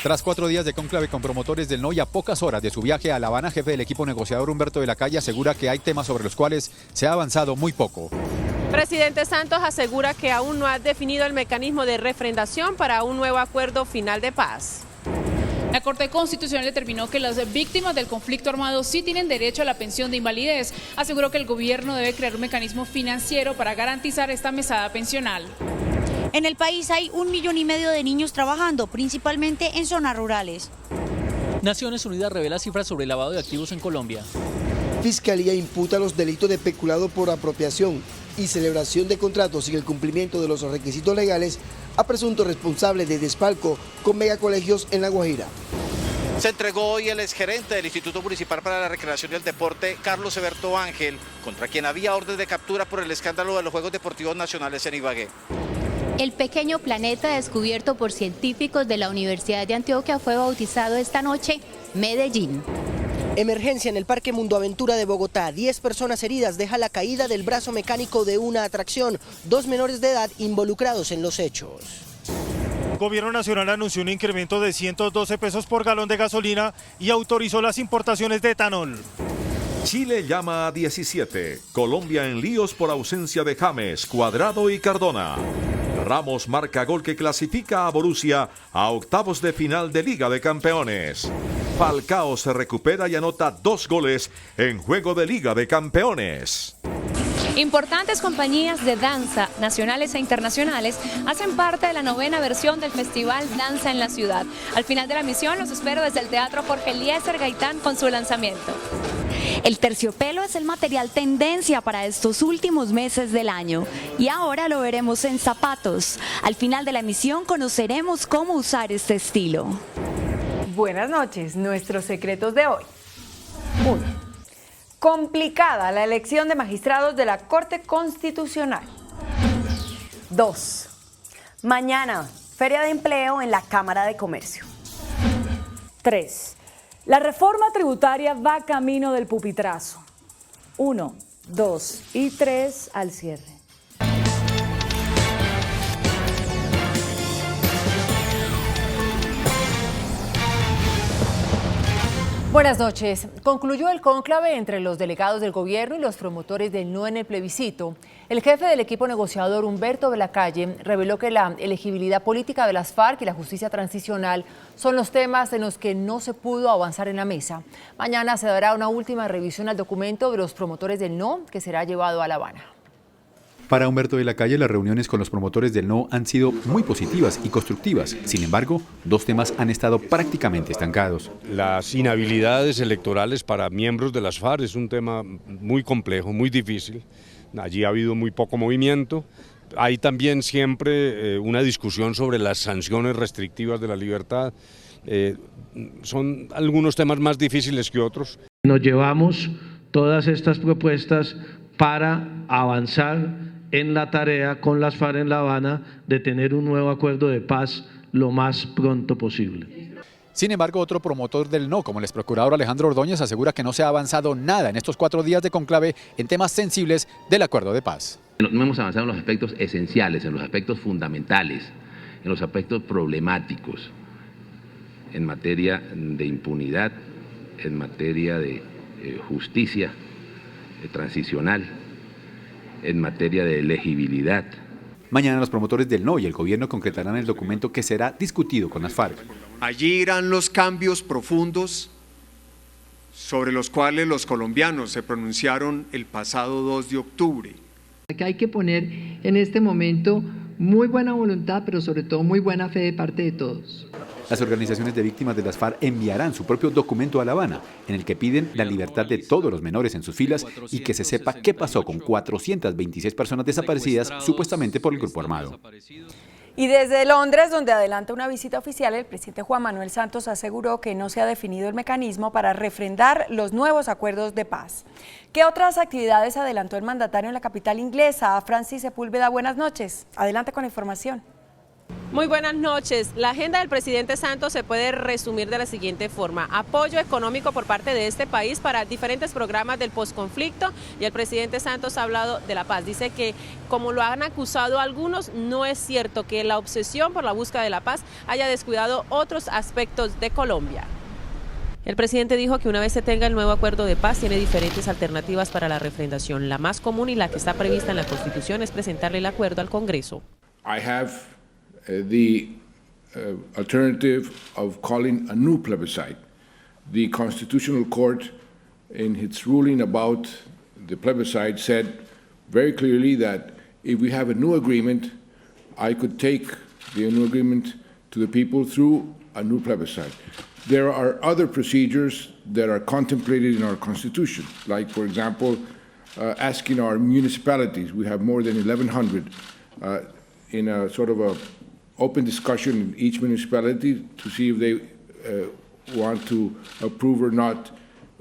Tras 4 días de cónclave con promotores del no y a pocas horas de su viaje a La Habana, jefe del equipo negociador Humberto de la Calle asegura que hay temas sobre los cuales se ha avanzado muy poco. Presidente Santos asegura que aún no ha definido el mecanismo de refrendación para un nuevo acuerdo final de paz. La Corte Constitucional determinó que las víctimas del conflicto armado sí tienen derecho a la pensión de invalidez. Aseguró que el gobierno debe crear un mecanismo financiero para garantizar esta mesada pensional. En el país hay 1,5 millones de niños trabajando, principalmente en zonas rurales. Naciones Unidas revela cifras sobre el lavado de activos en Colombia. Fiscalía imputa los delitos de peculado por apropiación y celebración de contratos sin el cumplimiento de los requisitos legales a presuntos responsables de desfalco con megacolegios en La Guajira. Se entregó hoy el exgerente del Instituto Municipal para la Recreación y el Deporte, Carlos Eberto Ángel, contra quien había orden de captura por el escándalo de los Juegos Deportivos Nacionales en Ibagué. El pequeño planeta descubierto por científicos de la Universidad de Antioquia fue bautizado esta noche Medellín. Emergencia en el Parque Mundo Aventura de Bogotá. 10 personas heridas deja la caída del brazo mecánico de una atracción. 2 menores de edad involucrados en los hechos. El Gobierno Nacional anunció un incremento de 112 pesos por galón de gasolina y autorizó las importaciones de etanol. Chile llama a 17. Colombia en líos por ausencia de James, Cuadrado y Cardona. Ramos marca gol que clasifica a Borussia a octavos de final de Liga de Campeones. Falcao se recupera y anota 2 goles en juego de Liga de Campeones. Importantes compañías de danza, nacionales e internacionales, hacen parte de la 9ª versión del Festival Danza en la Ciudad. Al final de la misión los espero desde el Teatro Jorge Eliezer Gaitán con su lanzamiento. El terciopelo es el material tendencia para estos últimos meses del año y ahora lo veremos en zapatos. Al final de la emisión conoceremos cómo usar este estilo. Buenas noches, nuestros secretos de hoy. 1. Complicada la elección de magistrados de la Corte Constitucional. 2. Mañana, Feria de Empleo en la Cámara de Comercio. 3. La reforma tributaria va camino del pupitrazo. 1, 2 y 3 al cierre. Buenas noches. Concluyó el cónclave entre los delegados del gobierno y los promotores del no en el plebiscito. El jefe del equipo negociador, Humberto de la Calle, reveló que la elegibilidad política de las FARC y la justicia transicional son los temas en los que no se pudo avanzar en la mesa. Mañana se dará una última revisión al documento de los promotores del no, que será llevado a La Habana. Para Humberto de la Calle, las reuniones con los promotores del no han sido muy positivas y constructivas. Sin embargo, 2 temas han estado prácticamente estancados. Las inhabilidades electorales para miembros de las FARC es un tema muy complejo, muy difícil. Allí ha habido muy poco movimiento. Hay también siempre una discusión sobre las sanciones restrictivas de la libertad. Son algunos temas más difíciles que otros. Nos llevamos todas estas propuestas para avanzar en la tarea con las FARC en La Habana de tener un nuevo acuerdo de paz lo más pronto posible. Sin embargo, otro promotor del no, como el exprocurador Alejandro Ordóñez, asegura que no se ha avanzado nada en estos 4 días de conclave en temas sensibles del acuerdo de paz. No hemos avanzado en los aspectos esenciales, en los aspectos fundamentales, en los aspectos problemáticos, en materia de impunidad, en materia de justicia transicional, en materia de elegibilidad. Mañana los promotores del no y el gobierno concretarán el documento que será discutido con las FARC. Allí irán los cambios profundos sobre los cuales los colombianos se pronunciaron el pasado 2 de octubre. Hay que poner en este momento muy buena voluntad, pero sobre todo muy buena fe de parte de todos. Las organizaciones de víctimas de las FARC enviarán su propio documento a La Habana, en el que piden la libertad de todos los menores en sus filas y que se sepa qué pasó con 426 personas desaparecidas supuestamente por el grupo armado. Y desde Londres, donde adelanta una visita oficial, el presidente Juan Manuel Santos aseguró que no se ha definido el mecanismo para refrendar los nuevos acuerdos de paz. ¿Qué otras actividades adelantó el mandatario en la capital inglesa? Francis Sepúlveda, buenas noches. Adelante con la información. Muy buenas noches. La agenda del presidente Santos se puede resumir de la siguiente forma: apoyo económico por parte de este país para diferentes programas del posconflicto, y el presidente Santos ha hablado de la paz. Dice que, como lo han acusado algunos, no es cierto que la obsesión por la búsqueda de la paz haya descuidado otros aspectos de Colombia. El presidente dijo que una vez se tenga el nuevo acuerdo de paz, tiene diferentes alternativas para la refrendación. La más común y la que está prevista en la Constitución es presentarle el acuerdo al Congreso. The alternative of calling a new plebiscite. The Constitutional Court, in its ruling about the plebiscite, said very clearly that if we have a new agreement, I could take the new agreement to the people through a new plebiscite. There are other procedures that are contemplated in our Constitution, like, for example, asking our municipalities, we have more than 1,100, in a sort of a open discussion in each municipality to see if they want to approve or not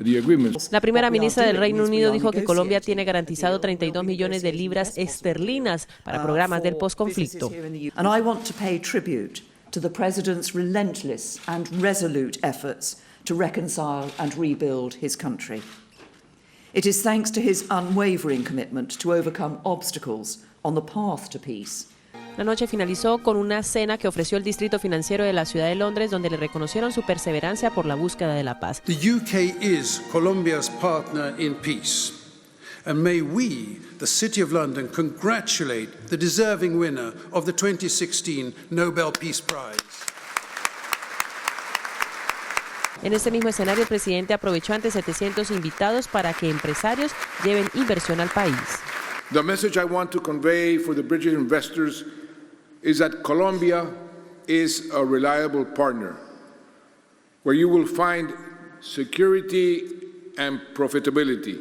the agreements. La primera ministra del Reino Unido dijo que Colombia tiene garantizado 32 millones de libras esterlinas para programas del posconflicto. And I want to pay tribute to the President's relentless and resolute efforts to reconcile and rebuild his country. It is thanks to his unwavering commitment to overcome obstacles on the path to peace. La noche finalizó con una cena que ofreció el Distrito Financiero de la Ciudad de Londres, donde le reconocieron su perseverancia por la búsqueda de la paz. The UK is Colombia's partner in peace, and may we, the City of London, congratulate the deserving winner of the 2016 Nobel Peace Prize. En este mismo escenario, el presidente aprovechó ante 700 invitados para que empresarios lleven inversión al país. The message I want to convey for the British investors is that Colombia is a reliable partner, where you will find security and profitability.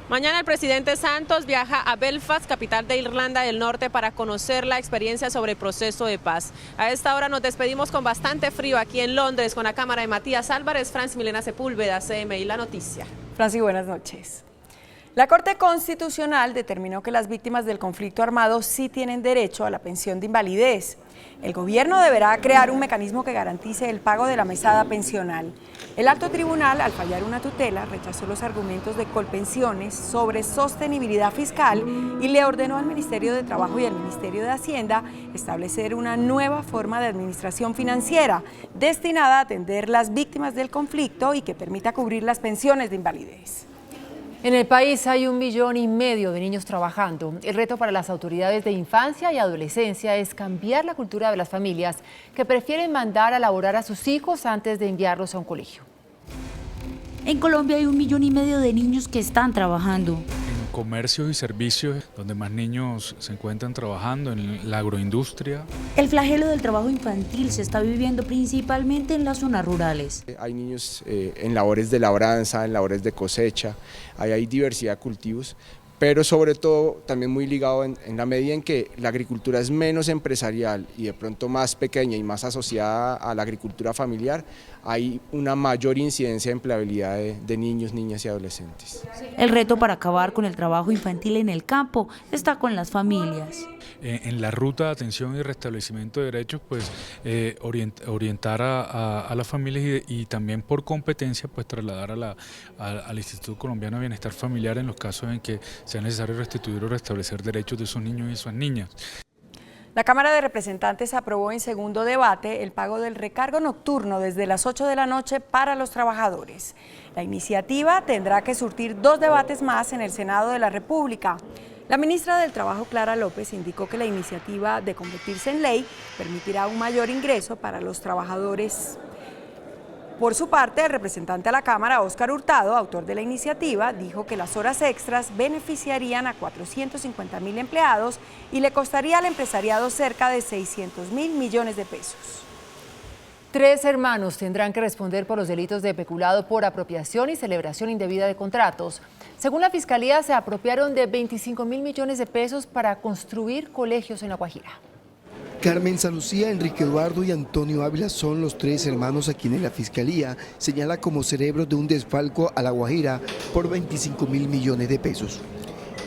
Mañana el presidente Santos viaja a Belfast, capital de Irlanda del Norte, para conocer la experiencia sobre el proceso de paz. A esta hora nos despedimos con bastante frío aquí en Londres, con la cámara de Matías Álvarez, Francis Milena Sepúlveda, CMI La Noticia. Francis, buenas noches. La Corte Constitucional determinó que las víctimas del conflicto armado sí tienen derecho a la pensión de invalidez. El gobierno deberá crear un mecanismo que garantice el pago de la mesada pensional. El alto tribunal, al fallar una tutela, rechazó los argumentos de Colpensiones sobre sostenibilidad fiscal y le ordenó al Ministerio de Trabajo y al Ministerio de Hacienda establecer una nueva forma de administración financiera destinada a atender las víctimas del conflicto y que permita cubrir las pensiones de invalidez. En el país hay 1,5 millones de niños trabajando. El reto para las autoridades de infancia y adolescencia es cambiar la cultura de las familias que prefieren mandar a laborar a sus hijos antes de enviarlos a un colegio. En Colombia hay 1,5 millones de niños que están trabajando. En comercios y servicios, donde más niños se encuentran trabajando, en la agroindustria. El flagelo del trabajo infantil se está viviendo principalmente en las zonas rurales. Hay niños en labores de labranza, en labores de cosecha, hay diversidad de cultivos, pero sobre todo también muy ligado en la medida en que la agricultura es menos empresarial y de pronto más pequeña y más asociada a la agricultura familiar, hay una mayor incidencia de empleabilidad de niños, niñas y adolescentes. El reto para acabar con el trabajo infantil en el campo está con las familias. En la ruta de atención y restablecimiento de derechos, pues orientar a las familias y también por competencia, pues trasladar al Instituto Colombiano de Bienestar Familiar en los casos en que sea necesario restituir o restablecer derechos de esos niños y esas niñas. La Cámara de Representantes aprobó en segundo debate el pago del recargo nocturno desde las 8 de la noche para los trabajadores. La iniciativa tendrá que surtir 2 debates más en el Senado de la República. La ministra del Trabajo, Clara López, indicó que la iniciativa, de convertirse en ley, permitirá un mayor ingreso para los trabajadores. Por su parte, el representante a la Cámara, Óscar Hurtado, autor de la iniciativa, dijo que las horas extras beneficiarían a 450.000 empleados y le costaría al empresariado cerca de 600.000 millones de pesos. 3 hermanos tendrán que responder por los delitos de peculado por apropiación y celebración indebida de contratos. Según la Fiscalía, se apropiaron de 25.000 millones de pesos para construir colegios en La Guajira. Carmen Salucía, Enrique Eduardo y Antonio Ávila son los 3 hermanos a quienes la Fiscalía señala como cerebros de un desfalco a La Guajira por 25.000 millones de pesos.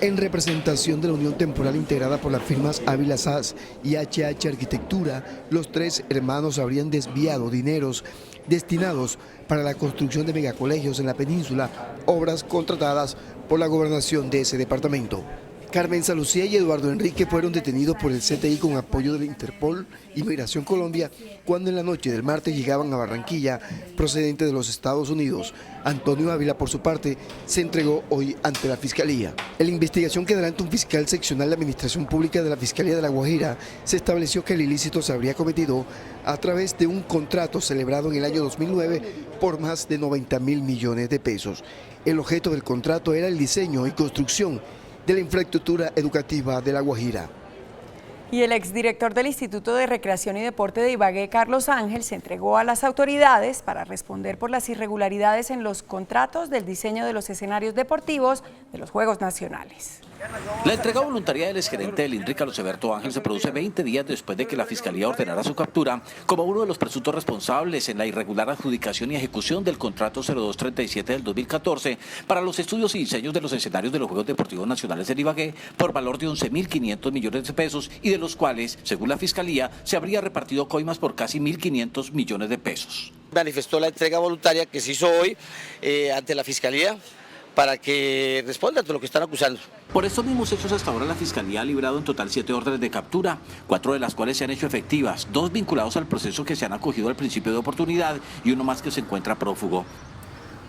En representación de la unión temporal integrada por las firmas Ávila SAS y HH Arquitectura, los 3 hermanos habrían desviado dineros destinados para la construcción de megacolegios en la península, obras contratadas por la gobernación de ese departamento. Carmen Salucía y Eduardo Enrique fueron detenidos por el CTI con apoyo de la Interpol y Migración Colombia cuando en la noche del martes llegaban a Barranquilla procedente de los Estados Unidos. Antonio Ávila, por su parte, se entregó hoy ante la Fiscalía. En la investigación que adelanta un fiscal seccional de Administración Pública de la Fiscalía de La Guajira, se estableció que el ilícito se habría cometido a través de un contrato celebrado en el año 2009 por más de 90.000 millones de pesos. El objeto del contrato era el diseño y construcción de la infraestructura educativa de La Guajira. Y el exdirector del Instituto de Recreación y Deporte de Ibagué, Carlos Ángel, se entregó a las autoridades para responder por las irregularidades en los contratos del diseño de los escenarios deportivos de los Juegos Nacionales. La entrega voluntaria del exgerente del INRI, Carlos Eberto Ángel, se produce 20 días después de que la Fiscalía ordenara su captura como uno de los presuntos responsables en la irregular adjudicación y ejecución del contrato 0237 del 2014 para los estudios y diseños de los escenarios de los Juegos Deportivos Nacionales en Ibagué por valor de 11.500 millones de pesos y de los cuales, según la Fiscalía, se habría repartido coimas por casi 1.500 millones de pesos. Manifestó la entrega voluntaria que se hizo hoy ante la Fiscalía para que responda ante lo que están acusando. Por estos mismos hechos, hasta ahora la Fiscalía ha librado en total 7 órdenes de captura, 4 de las cuales se han hecho efectivas, 2 vinculados al proceso que se han acogido al principio de oportunidad y uno más que se encuentra prófugo.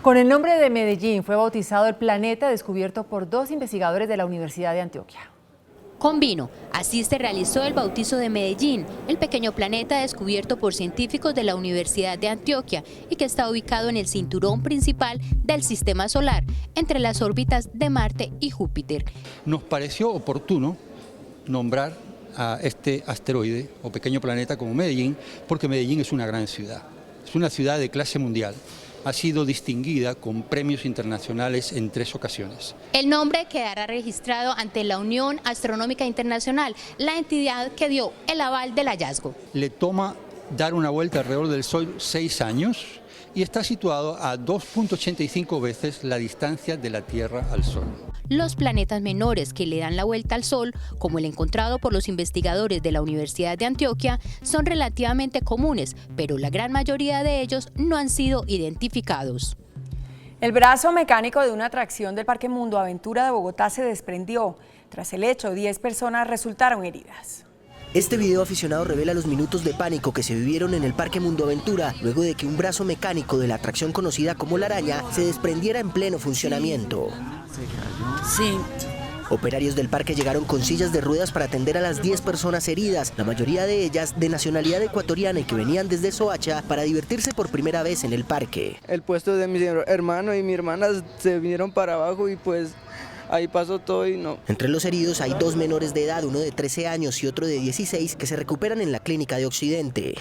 Con el nombre de Medellín fue bautizado el planeta descubierto por 2 investigadores de la Universidad de Antioquia. Con vino, así se realizó el bautizo de Medellín, el pequeño planeta descubierto por científicos de la Universidad de Antioquia y que está ubicado en el cinturón principal del sistema solar, entre las órbitas de Marte y Júpiter. Nos pareció oportuno nombrar a este asteroide o pequeño planeta como Medellín, porque Medellín es una gran ciudad, es una ciudad de clase mundial. Ha sido distinguida con premios internacionales en 3 ocasiones. El nombre quedará registrado ante la Unión Astronómica Internacional, la entidad que dio el aval del hallazgo. Le toma dar una vuelta alrededor del Sol 6 años y está situado a 2.85 veces la distancia de la Tierra al Sol. Los planetas menores que le dan la vuelta al Sol, como el encontrado por los investigadores de la Universidad de Antioquia, son relativamente comunes, pero la gran mayoría de ellos no han sido identificados. El brazo mecánico de una atracción del Parque Mundo Aventura de Bogotá se desprendió. Tras el hecho, 10 personas resultaron heridas. Este video aficionado revela los minutos de pánico que se vivieron en el Parque Mundo Aventura luego de que un brazo mecánico de la atracción conocida como La Araña se desprendiera en pleno funcionamiento. Sí. Operarios del parque llegaron con sillas de ruedas para atender a las 10 personas heridas, la mayoría de ellas de nacionalidad ecuatoriana y que venían desde Soacha para divertirse por primera vez en el parque. El puesto de mi hermano y mi hermana se vinieron para abajo y pues ahí pasó todo y no. Entre los heridos hay 2 menores de edad, uno de 13 años y otro de 16, que se recuperan en la clínica de Occidente.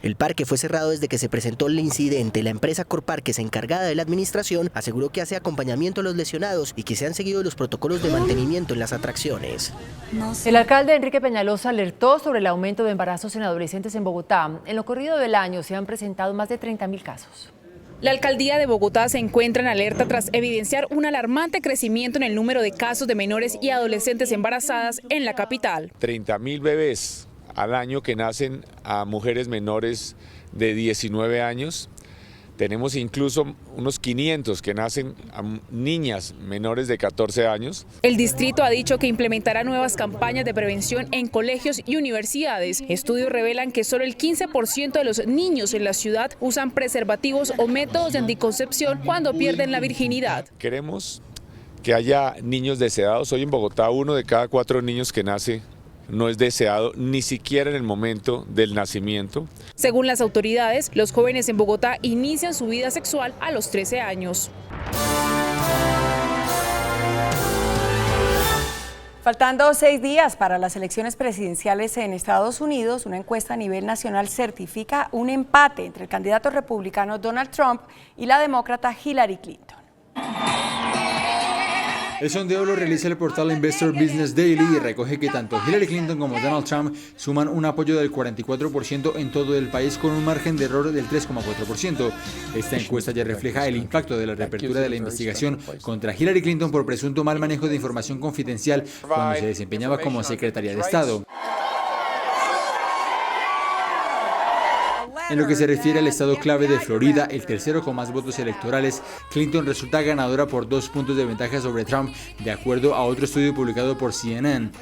El parque fue cerrado desde que se presentó el incidente. La empresa Corparques, encargada de la administración, aseguró que hace acompañamiento a los lesionados y que se han seguido los protocolos de mantenimiento en las atracciones. El alcalde Enrique Peñalosa alertó sobre el aumento de embarazos en adolescentes en Bogotá. En lo corrido del año se han presentado más de 30.000 casos. La alcaldía de Bogotá se encuentra en alerta tras evidenciar un alarmante crecimiento en el número de casos de menores y adolescentes embarazadas en la capital. 30.000 bebés al año que nacen a mujeres menores de 19 años. Tenemos incluso unos 500 que nacen a niñas menores de 14 años. El distrito ha dicho que implementará nuevas campañas de prevención en colegios y universidades. Estudios revelan que solo el 15% de los niños en la ciudad usan preservativos o métodos de anticoncepción cuando pierden la virginidad. Queremos que haya niños deseados. Hoy en Bogotá 1 de cada 4 niños que nace no es deseado ni siquiera en el momento del nacimiento. Según las autoridades, los jóvenes en Bogotá inician su vida sexual a los 13 años. Faltando 6 días para las elecciones presidenciales en Estados Unidos, una encuesta a nivel nacional certifica un empate entre el candidato republicano Donald Trump y la demócrata Hillary Clinton. El sondeo lo realiza el portal Investor Business Daily y recoge que tanto Hillary Clinton como Donald Trump suman un apoyo del 44% en todo el país con un margen de error del 3,4%. Esta encuesta ya refleja el impacto de la reapertura de la investigación contra Hillary Clinton por presunto mal manejo de información confidencial cuando se desempeñaba como secretaria de Estado. En lo que se refiere al estado clave de Florida, el tercero con más votos electorales, Clinton resulta ganadora por 2 puntos de ventaja sobre Trump, de acuerdo a otro estudio publicado por CNN.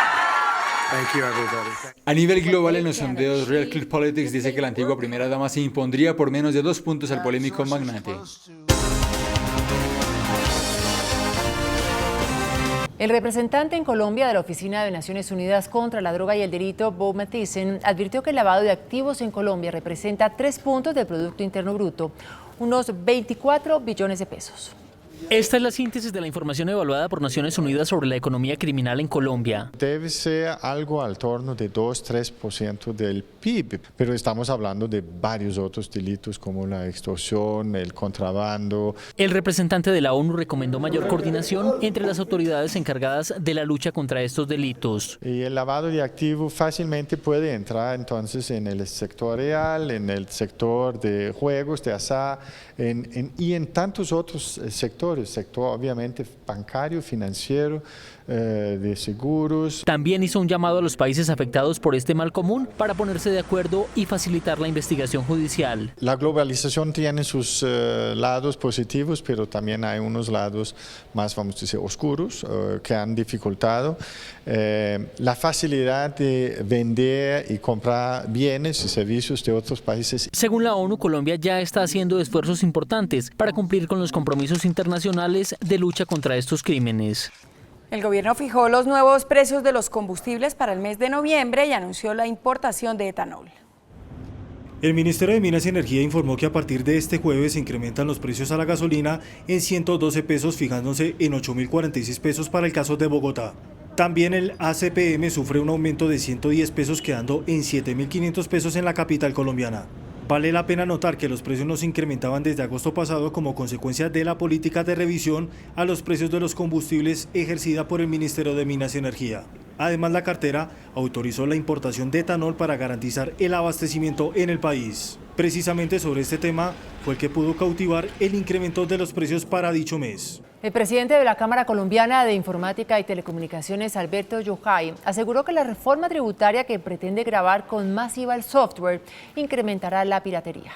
A nivel global, en los sondeos, Real Clear Politics dice que la antigua primera dama se impondría por menos de 2 puntos al polémico magnate. El representante en Colombia de la Oficina de Naciones Unidas contra la Droga y el Delito, Bob Mathisen, advirtió que el lavado de activos en Colombia representa 3 puntos del Producto Interno Bruto, unos 24 billones de pesos. Esta es la síntesis de la información evaluada por Naciones Unidas sobre la economía criminal en Colombia. Debe ser algo al torno de 2-3% del PIB, pero estamos hablando de varios otros delitos como la extorsión, el contrabando. El representante de la ONU recomendó mayor coordinación entre las autoridades encargadas de la lucha contra estos delitos. Y el lavado de activos fácilmente puede entrar entonces en el sector real, en el sector de juegos, de azar, y en tantos otros sectores, sector obviamente bancario, financiero, de seguros. También hizo un llamado a los países afectados por este mal común para ponerse de acuerdo y facilitar la investigación judicial. La globalización tiene sus lados positivos, pero también hay unos lados más, vamos a decir, oscuros, que han dificultado la facilidad de vender y comprar bienes y servicios de otros países. Según la ONU, Colombia ya está haciendo esfuerzos importantes para cumplir con los compromisos internacionales de lucha contra estos crímenes. El gobierno fijó los nuevos precios de los combustibles para el mes de noviembre y anunció la importación de etanol. El Ministerio de Minas y Energía informó que a partir de este jueves se incrementan los precios a la gasolina en 112 pesos, fijándose en 8.046 pesos para el caso de Bogotá. También el ACPM sufre un aumento de 110 pesos, quedando en 7.500 pesos en la capital colombiana. Vale la pena notar que los precios no se incrementaban desde agosto pasado como consecuencia de la política de revisión a los precios de los combustibles ejercida por el Ministerio de Minas y Energía. Además, la cartera autorizó la importación de etanol para garantizar el abastecimiento en el país. Precisamente sobre este tema fue el que pudo cautivar el incremento de los precios para dicho mes. El presidente de la Cámara Colombiana de Informática y Telecomunicaciones, Alberto Yojay, aseguró que la reforma tributaria que pretende gravar con más IVA el software incrementará la piratería.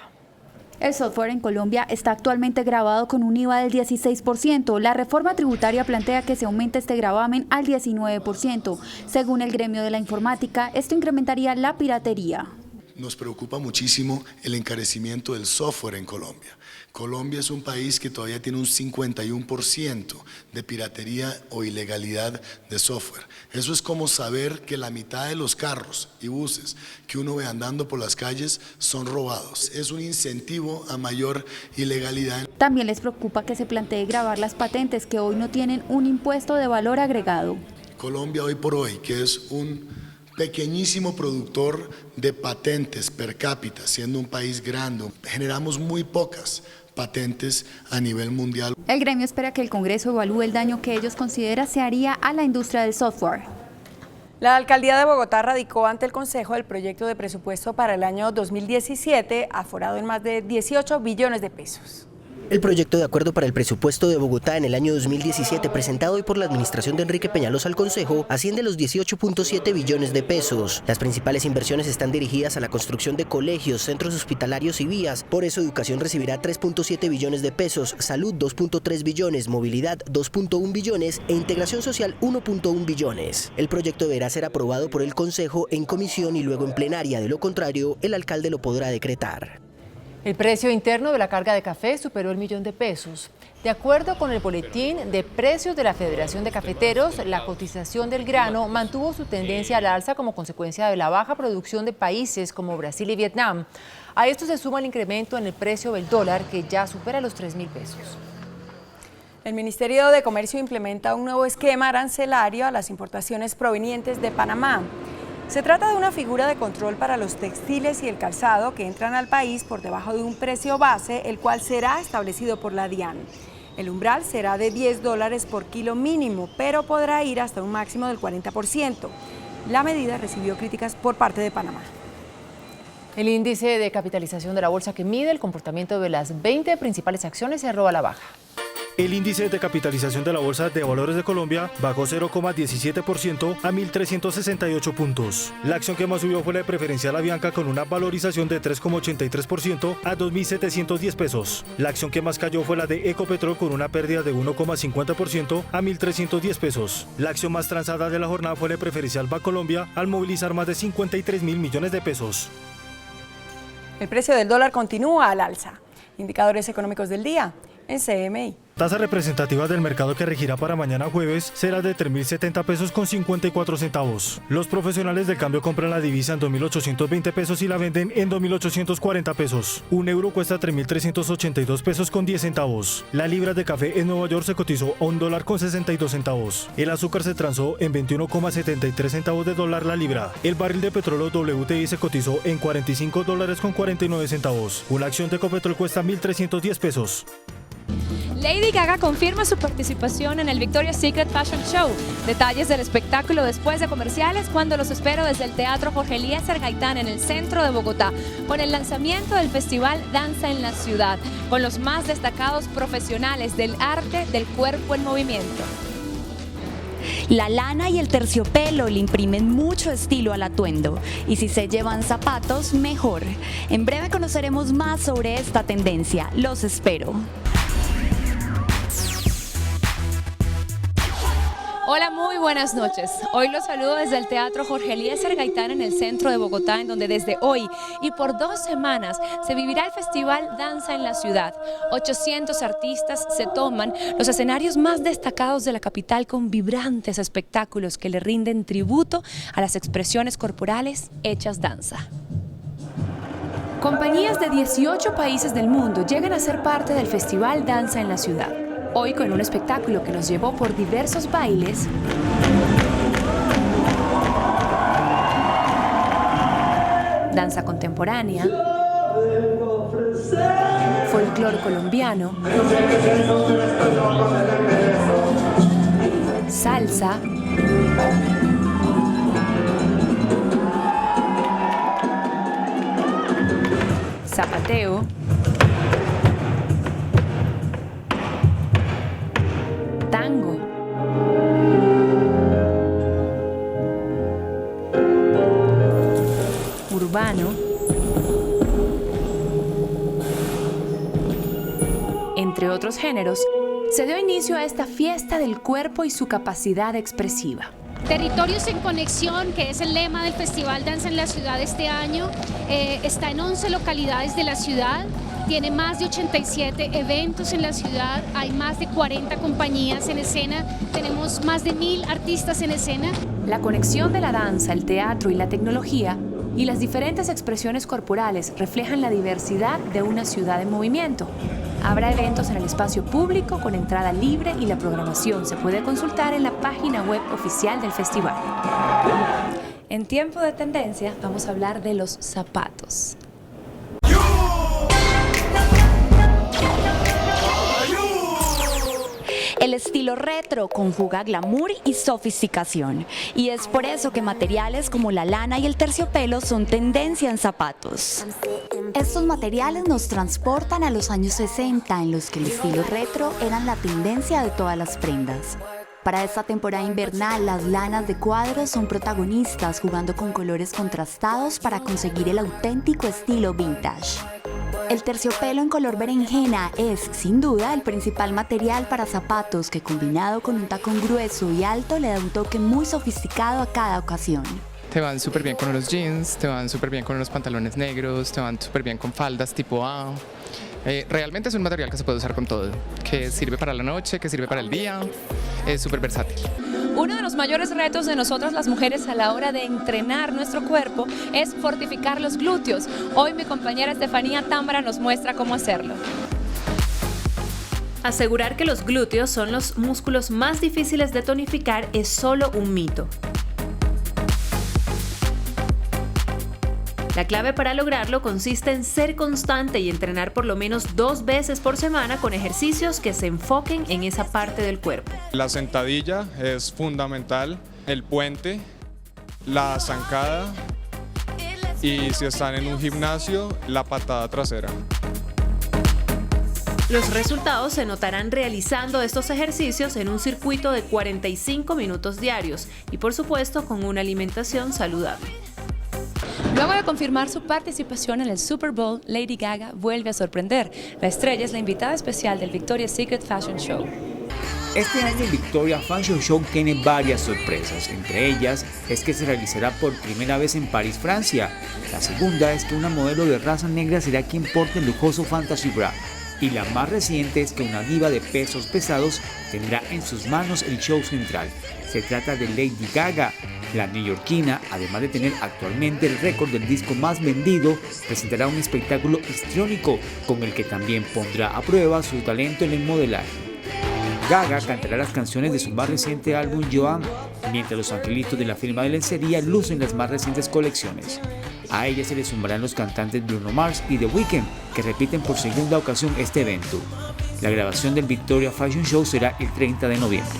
El software en Colombia está actualmente gravado con un IVA del 16%. La reforma tributaria plantea que se aumente este gravamen al 19%. Según el gremio de la informática, esto incrementaría la piratería. Nos preocupa muchísimo el encarecimiento del software en Colombia. Colombia es un país que todavía tiene un 51% de piratería o ilegalidad de software. Eso es como saber que la mitad de los carros y buses que uno ve andando por las calles son robados. Es un incentivo a mayor ilegalidad. También les preocupa que se plantee gravar las patentes que hoy no tienen un impuesto de valor agregado. Colombia hoy por hoy, que es un pequeñísimo productor de patentes per cápita, siendo un país grande, generamos muy pocas patentes a nivel mundial. El gremio espera que el Congreso evalúe el daño que ellos consideran se haría a la industria del software. La Alcaldía de Bogotá radicó ante el Consejo el proyecto de presupuesto para el año 2017, aforado en más de 18 billones de pesos. El proyecto de acuerdo para el presupuesto de Bogotá en el año 2017, presentado hoy por la administración de Enrique Peñalosa al Consejo, asciende a los 18.7 billones de pesos. Las principales inversiones están dirigidas a la construcción de colegios, centros hospitalarios y vías. Por eso, educación recibirá 3.7 billones de pesos, salud 2.3 billones, movilidad 2.1 billones e integración social 1.1 billones. El proyecto deberá ser aprobado por el Consejo en comisión y luego en plenaria. De lo contrario, el alcalde lo podrá decretar. El precio interno de la carga de café superó el millón de pesos. De acuerdo con el boletín de precios de la Federación de Cafeteros, la cotización del grano mantuvo su tendencia al alza como consecuencia de la baja producción de países como Brasil y Vietnam. A esto se suma el incremento en el precio del dólar, que ya supera los 3.000 pesos. El Ministerio de Comercio implementa un nuevo esquema arancelario a las importaciones provenientes de Panamá. Se trata de una figura de control para los textiles y el calzado que entran al país por debajo de un precio base, el cual será establecido por la DIAN. El umbral será de $10 por kilo mínimo, pero podrá ir hasta un máximo del 40%. La medida recibió críticas por parte de Panamá. El índice de capitalización de la bolsa que mide el comportamiento de las 20 principales acciones cerró a la baja. El índice de capitalización de la Bolsa de Valores de Colombia bajó 0,17% a 1.368 puntos. La acción que más subió fue la de Preferencial Avianca con una valorización de 3,83% a 2.710 pesos. La acción que más cayó fue la de Ecopetrol con una pérdida de 1,50% a 1.310 pesos. La acción más transada de la jornada fue la de Preferencial Bancolombia al movilizar más de 53.000 millones de pesos. El precio del dólar continúa al alza. Indicadores económicos del día en CMI. Tasa representativa del mercado que regirá para mañana jueves será de 3.070 pesos con 54 centavos. Los profesionales del cambio compran la divisa en 2.820 pesos y la venden en 2.840 pesos. Un euro cuesta 3.382 pesos con 10 centavos. La libra de café en Nueva York se cotizó a $1 con 62 centavos. El azúcar se transó en 21,73 centavos de dólar la libra. El barril de petróleo WTI se cotizó en $45 con 49 centavos. Una acción de Ecopetrol cuesta 1.310 pesos. Lady Gaga confirma su participación en el Victoria's Secret Fashion Show. Detalles del espectáculo después de comerciales, cuando los espero desde el Teatro Jorge Eliezer Gaitán en el centro de Bogotá, con el lanzamiento del festival Danza en la Ciudad, con los más destacados profesionales del arte del cuerpo en movimiento. La lana y el terciopelo le imprimen mucho estilo al atuendo, y si se llevan zapatos, mejor. En breve conoceremos más sobre esta tendencia. Los espero. Hola, muy buenas noches. Hoy los saludo desde el Teatro Jorge Eliezer Gaitán en el centro de Bogotá, en donde desde hoy y por 2 semanas se vivirá el festival Danza en la Ciudad. 800 artistas se toman los escenarios más destacados de la capital con vibrantes espectáculos que le rinden tributo a las expresiones corporales hechas danza. Compañías de 18 países del mundo llegan a ser parte del festival Danza en la Ciudad. Hoy con un espectáculo que nos llevó por diversos bailes, danza contemporánea, folclore colombiano, salsa, zapateo, tango, urbano, entre otros géneros, se dio inicio a esta fiesta del cuerpo y su capacidad expresiva. Territorios en Conexión, que es el lema del Festival Danza en la Ciudad este año, está en 11 localidades de la ciudad. Tiene más de 87 eventos en la ciudad, hay más de 40 compañías en escena, tenemos más de 1.000 artistas en escena. La conexión de la danza, el teatro y la tecnología y las diferentes expresiones corporales reflejan la diversidad de una ciudad en movimiento. Habrá eventos en el espacio público con entrada libre y la programación se puede consultar en la página web oficial del festival. En tiempo de tendencia vamos a hablar de los zapatos. El estilo retro conjuga glamour y sofisticación, y es por eso que materiales como la lana y el terciopelo son tendencia en zapatos. Estos materiales nos transportan a los años 60, en los que el estilo retro eran la tendencia de todas las prendas. Para esta temporada invernal, las lanas de cuadros son protagonistas, jugando con colores contrastados para conseguir el auténtico estilo vintage. El terciopelo en color berenjena es, sin duda, el principal material para zapatos que, combinado con un tacón grueso y alto, le da un toque muy sofisticado a cada ocasión. Te van súper bien con unos jeans, te van súper bien con unos pantalones negros, te van súper bien con faldas tipo A. Realmente es un material que se puede usar con todo, que sirve para la noche, que sirve para el día, es súper versátil. Uno de los mayores retos de nosotras las mujeres a la hora de entrenar nuestro cuerpo es fortificar los glúteos. Hoy mi compañera Estefanía Támbara nos muestra cómo hacerlo. Asegurar que los glúteos son los músculos más difíciles de tonificar es solo un mito. La clave para lograrlo consiste en ser constante y entrenar por lo menos 2 veces por semana con ejercicios que se enfoquen en esa parte del cuerpo. La sentadilla es fundamental, el puente, la zancada y si están en un gimnasio, la patada trasera. Los resultados se notarán realizando estos ejercicios en un circuito de 45 minutos diarios y por supuesto con una alimentación saludable. Luego de confirmar su participación en el Super Bowl, Lady Gaga vuelve a sorprender. La estrella es la invitada especial del Victoria's Secret Fashion Show. Este año el Victoria Fashion Show tiene varias sorpresas, entre ellas es que se realizará por primera vez en París, Francia. La segunda es que una modelo de raza negra será quien porte el lujoso Fantasy Bra. Y la más reciente es que una diva de pesos pesados tendrá en sus manos el show central. Se trata de Lady Gaga. La neoyorquina, además de tener actualmente el récord del disco más vendido, presentará un espectáculo histriónico con el que también pondrá a prueba su talento en el modelaje. Gaga cantará las canciones de su más reciente álbum Joan, mientras los angelitos de la firma de lencería lucen las más recientes colecciones. A ella se le sumarán los cantantes Bruno Mars y The Weeknd, que repiten por segunda ocasión este evento. La grabación del Victoria Fashion Show será el 30 de noviembre.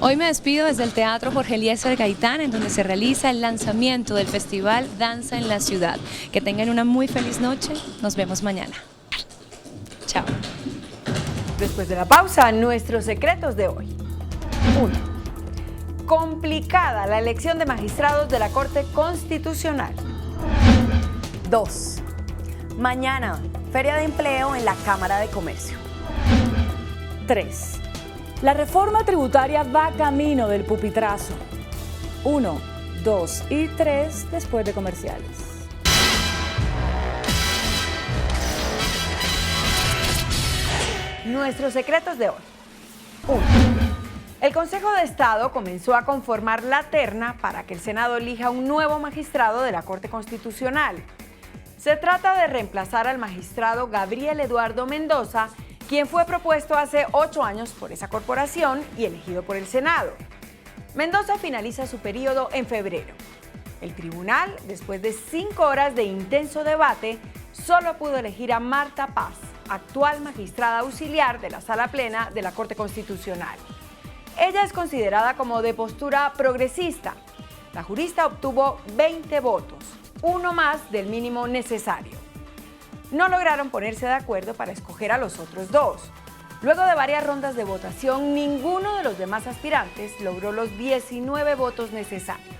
Hoy me despido desde el Teatro Jorge Eliezer Gaitán, en donde se realiza el lanzamiento del Festival Danza en la Ciudad. Que tengan una muy feliz noche. Nos vemos mañana. Chao. Después de la pausa, nuestros secretos de hoy. 1. Complicada la elección de magistrados de la Corte Constitucional. 2. Mañana, Feria de Empleo en la Cámara de Comercio. 3. La reforma tributaria va camino del pupitrazo. 1, 2 y 3 después de comerciales. Nuestros secretos de hoy. 1. El Consejo de Estado comenzó a conformar la terna para que el Senado elija un nuevo magistrado de la Corte Constitucional. Se trata de reemplazar al magistrado Gabriel Eduardo Mendoza, quien fue propuesto hace 8 años por esa corporación y elegido por el Senado. Mendoza finaliza su periodo en febrero. El tribunal, después de 5 horas de intenso debate, solo pudo elegir a Marta Paz, actual magistrada auxiliar de la Sala Plena de la Corte Constitucional. Ella es considerada como de postura progresista. La jurista obtuvo 20 votos, uno más del mínimo necesario. No lograron ponerse de acuerdo para escoger a los otros 2. Luego de varias rondas de votación, ninguno de los demás aspirantes logró los 19 votos necesarios.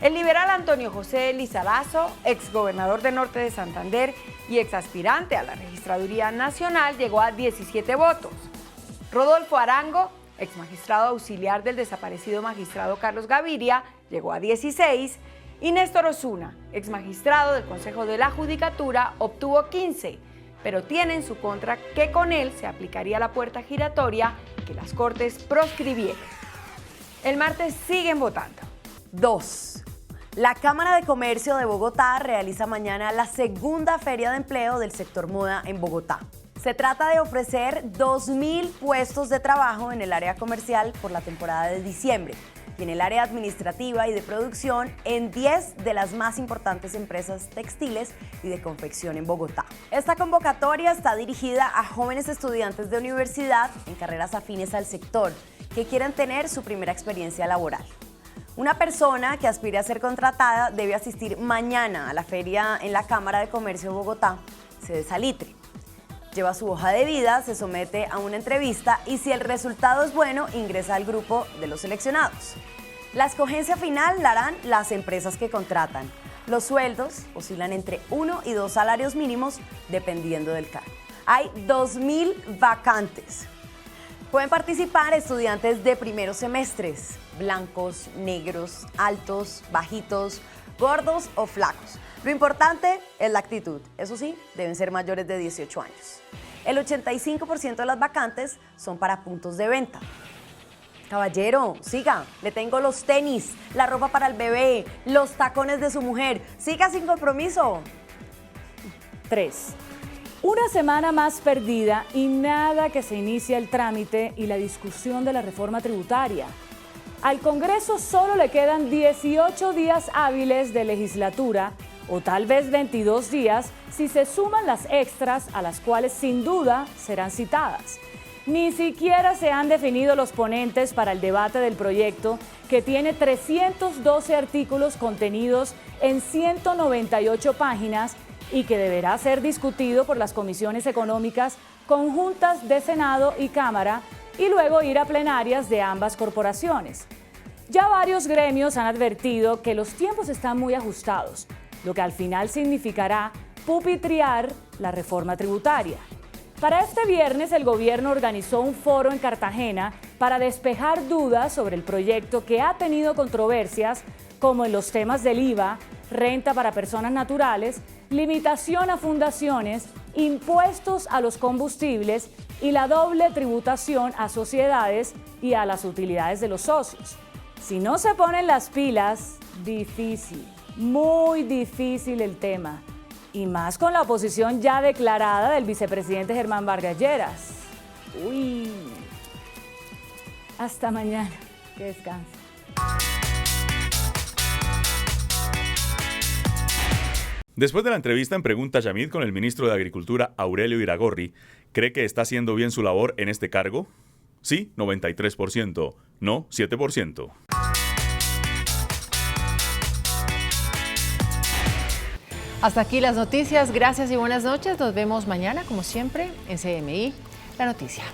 El liberal Antonio José Lizarazo, exgobernador de Norte de Santander y exaspirante a la Registraduría Nacional, llegó a 17 votos. Rodolfo Arango, exmagistrado auxiliar del desaparecido magistrado Carlos Gaviria, llegó a 16. Y Néstor Osuna, exmagistrado del Consejo de la Judicatura, obtuvo 15, pero tiene en su contra que con él se aplicaría la puerta giratoria que las Cortes proscribieron. El martes siguen votando. 2. La Cámara de Comercio de Bogotá realiza mañana la segunda Feria de Empleo del sector moda en Bogotá. Se trata de ofrecer 2.000 puestos de trabajo en el área comercial por la temporada de diciembre y en el área administrativa y de producción en 10 de las más importantes empresas textiles y de confección en Bogotá. Esta convocatoria está dirigida a jóvenes estudiantes de universidad en carreras afines al sector que quieran tener su primera experiencia laboral. Una persona que aspire a ser contratada debe asistir mañana a la feria en la Cámara de Comercio de Bogotá, sede Salitre. Lleva su hoja de vida, se somete a una entrevista y si el resultado es bueno, ingresa al grupo de los seleccionados. La escogencia final la harán las empresas que contratan. Los sueldos oscilan entre 1 y 2 salarios mínimos dependiendo del cargo. Hay 2.000 vacantes. Pueden participar estudiantes de primeros semestres, blancos, negros, altos, bajitos, gordos o flacos. Lo importante es la actitud. Eso sí, deben ser mayores de 18 años. El 85% de las vacantes son para puntos de venta. Caballero, siga, le tengo los tenis, la ropa para el bebé, los tacones de su mujer. Siga sin compromiso. 3. Una semana más perdida y nada que se inicia el trámite y la discusión de la reforma tributaria. Al Congreso solo le quedan 18 días hábiles de legislatura, o tal vez 22 días si se suman las extras a las cuales sin duda serán citadas. Ni siquiera se han definido los ponentes para el debate del proyecto, que tiene 312 artículos contenidos en 198 páginas y que deberá ser discutido por las comisiones económicas conjuntas de Senado y Cámara y luego ir a plenarias de ambas corporaciones. Ya varios gremios han advertido que los tiempos están muy ajustados, lo que al final significará pupitriar la reforma tributaria. Para este viernes, el gobierno organizó un foro en Cartagena para despejar dudas sobre el proyecto que ha tenido controversias, como en los temas del IVA, renta para personas naturales, limitación a fundaciones, impuestos a los combustibles y la doble tributación a sociedades y a las utilidades de los socios. Si no se ponen las pilas, difícil, muy difícil el tema. Y más con la oposición ya declarada del vicepresidente Germán Vargas Lleras. Uy. Hasta mañana. Que descanse. Después de la entrevista en Pregunta Yamid con el ministro de Agricultura, Aurelio Iragorri, ¿cree que está haciendo bien su labor en este cargo? Sí, 93%. No, 7%. Hasta aquí las noticias. Gracias y buenas noches. Nos vemos mañana, como siempre, en CMI, La Noticia.